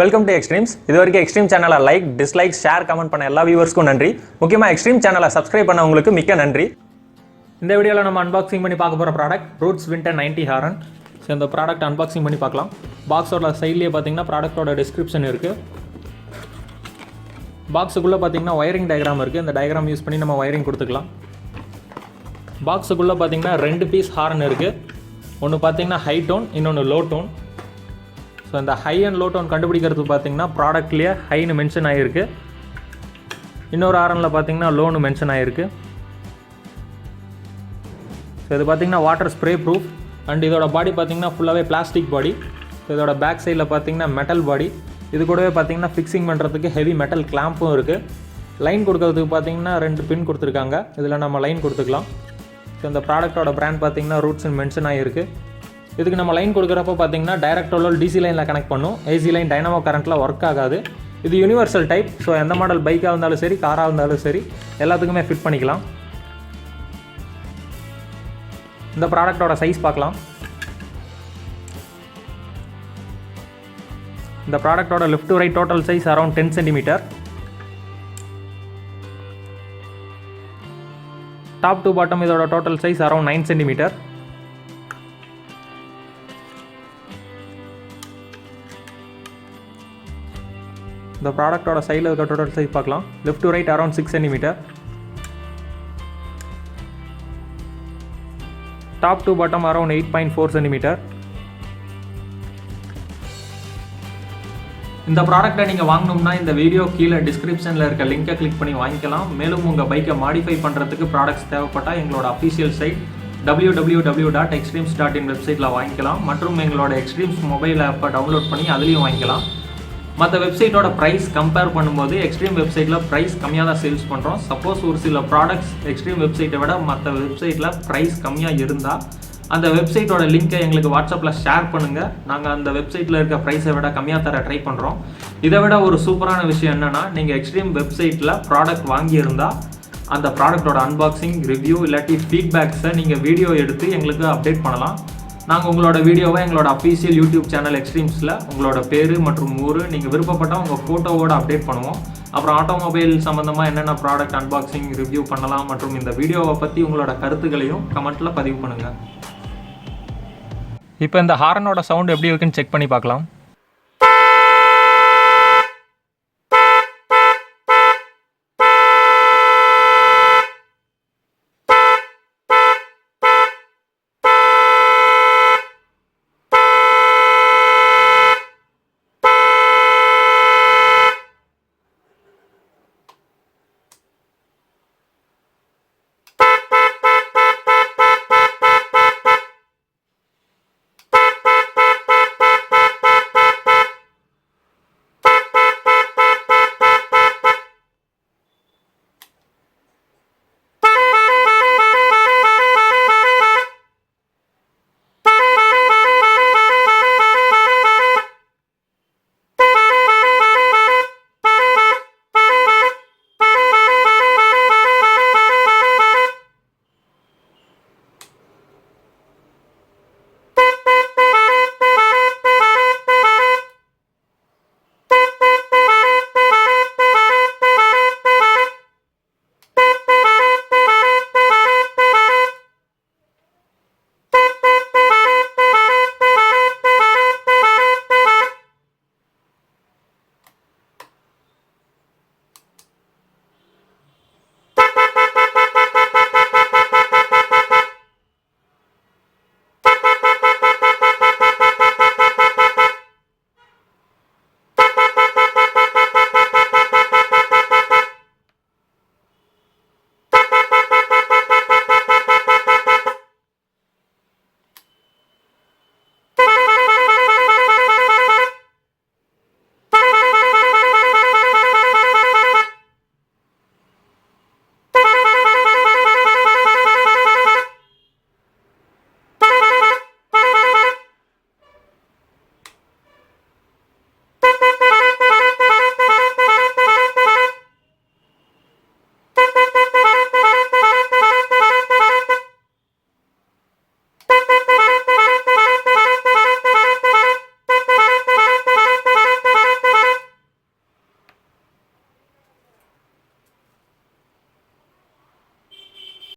Welcome to extremes. இது வரைக்கும் extreme சேனலை லைக், டிஸ்லைக், ஷேர், கமெண்ட் பண்ண எல்லா வியூவர்ஸ்க்கும் நன்றி. முக்கியமாக எக்ஸ்ட்ரீம் சேனலை சப்ஸ்கிரைப் பண்ணவங்களுக்கு மிக்க நன்றி. இந்த வீடியோவில் நம்ம அன்பாக்சிங் பண்ணி பார்க்க போகிற product roots winter 90 horn. So இந்த ப்ராடக்ட் அன்பாக்சிங் பண்ணி பார்க்கலாம். பாக்ஸோட சைட்லேயே பார்த்தீங்கன்னா ப்ராடக்ட்டோட டிஸ்கிரிப்ஷன் இருக்குது. பாக்ஸுக்குள்ளே பார்த்தீங்கன்னா ஒயரிங் டயக்ராம் இருக்குது. இந்த டயக்ராம் யூஸ் பண்ணி நம்ம ஒயரிங் கொடுத்துக்கலாம். பாக்ஸுக்குள்ளே பார்த்தீங்கன்னா 2 பீஸ் ஹாரன் இருக்குது. ஒன்று பார்த்தீங்கன்னா ஹை டோன், இன்னொன்று லோ டோன். ஸோ இந்த ஹை அண்ட் லோ டோன் கண்டுபிடிக்கிறது பார்த்தீங்கன்னா ப்ராடக்ட்லேயே ஹைன்னு மென்ஷன் ஆகிருக்கு. இன்னொரு ஹாரனில் பார்த்தீங்கன்னா லோன்னு மென்ஷன் ஆகிருக்கு. ஸோ இது பார்த்தீங்கன்னா வாட்டர் ஸ்ப்ரே ப்ரூஃப் அண்ட் இதோட பாடி பார்த்தீங்கன்னா ஃபுல்லாகவே பிளாஸ்டிக் பாடி. ஸோ இதோட பேக் சைடில் பார்த்தீங்கன்னா மெட்டல் பாடி. இது கூடவே பார்த்தீங்கன்னா ஃபிக்ஸிங் பண்ணுறதுக்கு ஹெவி மெட்டல் கிளாம்பும் இருக்குது. லைன் கொடுக்கறதுக்கு பார்த்தீங்கன்னா 2 பின் கொடுத்துருக்காங்க. இதில் நம்ம லைன் கொடுத்துக்கலாம். ஸோ இந்த ப்ராடக்ட்டோட பிராண்ட் பார்த்தீங்கன்னா ரூட்ஸ்ன்னு மென்ஷன் ஆகிருக்கு. இதுக்கு நம்ம லைன் கொடுக்குறப்போ பார்த்தீங்கன்னா டைரக்ட் லோல் டிசி லைனில் கனெக்ட் பண்ணும். ஏசி லைன் டைனமோ கரண்ட்டில் ஒர்க் ஆகாது. இது யூனிவர்சல் டைப். ஸோ எந்த மாடல் பைக்காக இருந்தாலும் சரி, காராக இருந்தாலும் சரி, எல்லாத்துக்குமே ஃபிட் பண்ணிக்கலாம். இந்த ப்ராடக்ட்டோட சைஸ் பார்க்கலாம். இந்த ப்ராடக்ட்டோட left to right total size around 10 centimetre. Top to bottom இதோட டோட்டல் சைஸ் அரௌண்ட் 9 சென்டிமீட்டர். இந்த ப்ராடக்ட்டோட சைடில் இருக்க டோட்டல் சைஸ் பார்க்கலாம். Left to right around 6 centimetre. Top to bottom around 8.4 centimetre. இந்த ப்ராடக்ட்டை நீங்கள் வாங்கணும்னா இந்த வீடியோ கீழே டிஸ்கிரிப்ஷனில் இருக்க லிங்கை கிளிக் பண்ணி வாங்கிக்கலாம். மேலும் உங்கள் பைக்கை மாடிஃபை பண்ணுறதுக்கு ப்ராடக்ட்ஸ் தேவைப்பட்டால் எங்களோட அஃபிஷியல் சைட் www.extrems.in வெப்சைட்டில் வாங்கிக்கலாம். மற்றும் எங்களோட எக்ஸ்ட்ரீம்ஸ் மொபைல் ஆப்பை டவுன்லோட் பண்ணி அதுலேயும் வாங்கிக்கலாம். மற்ற வெப்சைட்டோட ப்ரைஸ் கம்பேர் பண்ணும்போது எக்ஸ்ட்ரீம் வெப்சைட்டில் ப்ரைஸ் கம்மியாக தான் சேல்ஸ் பண்ணுறோம். சப்போஸ் ஒரு சில ப்ராடக்ட்ஸ் எக்ஸ்ட்ரீம் வெப்சைட்டை விட மற்ற வெப்சைட்டில் ப்ரைஸ் கம்மியாக இருந்தால் அந்த வெப்சைட்டோட லிங்க்கை எங்களுக்கு வாட்ஸ்அப்பில் ஷேர் பண்ணுங்கள். நாங்கள் அந்த வெப்சைட்டில் இருக்க ப்ரைஸை விட கம்மியாக தர ட்ரை பண்ணுறோம். இதை விட ஒரு சூப்பரான விஷயம் என்னென்னா, நீங்கள் எக்ஸ்ட்ரீம் வெப்சைட்டில் ப்ராடக்ட் வாங்கியிருந்தால் அந்த ப்ராடக்ட்டோட அன்பாக்சிங், ரிவ்யூ இல்லாட்டி ஃபீட்பேக்ஸை நீங்கள் வீடியோ எடுத்து எங்களுக்கு அப்டேட் பண்ணலாம். நாங்கள் உங்களோட வீடியோவை எங்களோட அஃபீஷியல் யூடியூப் சேனல் எக்ஸ்ட்ரீம்ஸில் உங்களோட பேர் மற்றும் ஊர் நீங்கள் விருப்பப்பட்டால் உங்கள் ஃபோட்டோவோடு அப்டேட் பண்ணுவோம். அப்புறம் ஆட்டோமொபைல் சம்மந்தமாக என்னென்ன ப்ராடக்ட் அன்பாக்சிங், ரிவ்யூ பண்ணலாம் மற்றும் இந்த வீடியோவை பற்றி உங்களோட கருத்துக்களையும் கமெண்ட்டில் பதிவு பண்ணுங்கள். இப்போ இந்த ஹாரனோட சவுண்ட் எப்படி இருக்குன்னு செக் பண்ணி பார்க்கலாம்.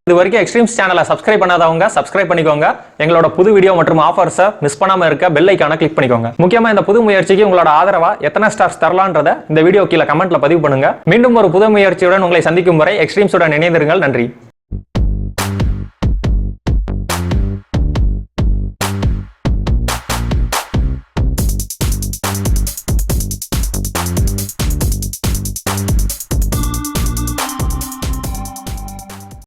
இது வரைக்கும் எக்ஸ்ட்ரீம்ஸ் சேனலை சப்ஸ்கிரைப் பண்ணாதவங்க சப்ஸ்கிரைப் பண்ணிக்கோங்க. எங்களோட புது வீடியோ மற்றும் ஆஃபர்ஸை மிஸ் பண்ணாம இருக்க பெல் ஐகானை கிளிக் பண்ணிக்கோங்க. முக்கியமா இந்த புது முயற்சிக்கு உங்களோட ஆதரவா எத்தனை ஸ்டார்ஸ் தரலான்றத இந்த வீடியோ கீழே கமெண்ட்ல பதிவு பண்ணுங்க. மீண்டும் ஒரு புது முயற்சியுடன் உங்களை சந்திக்கும் வரை எக்ஸ்ட்ரீம்ஸுடன் இணைந்திருங்கள். நன்றி.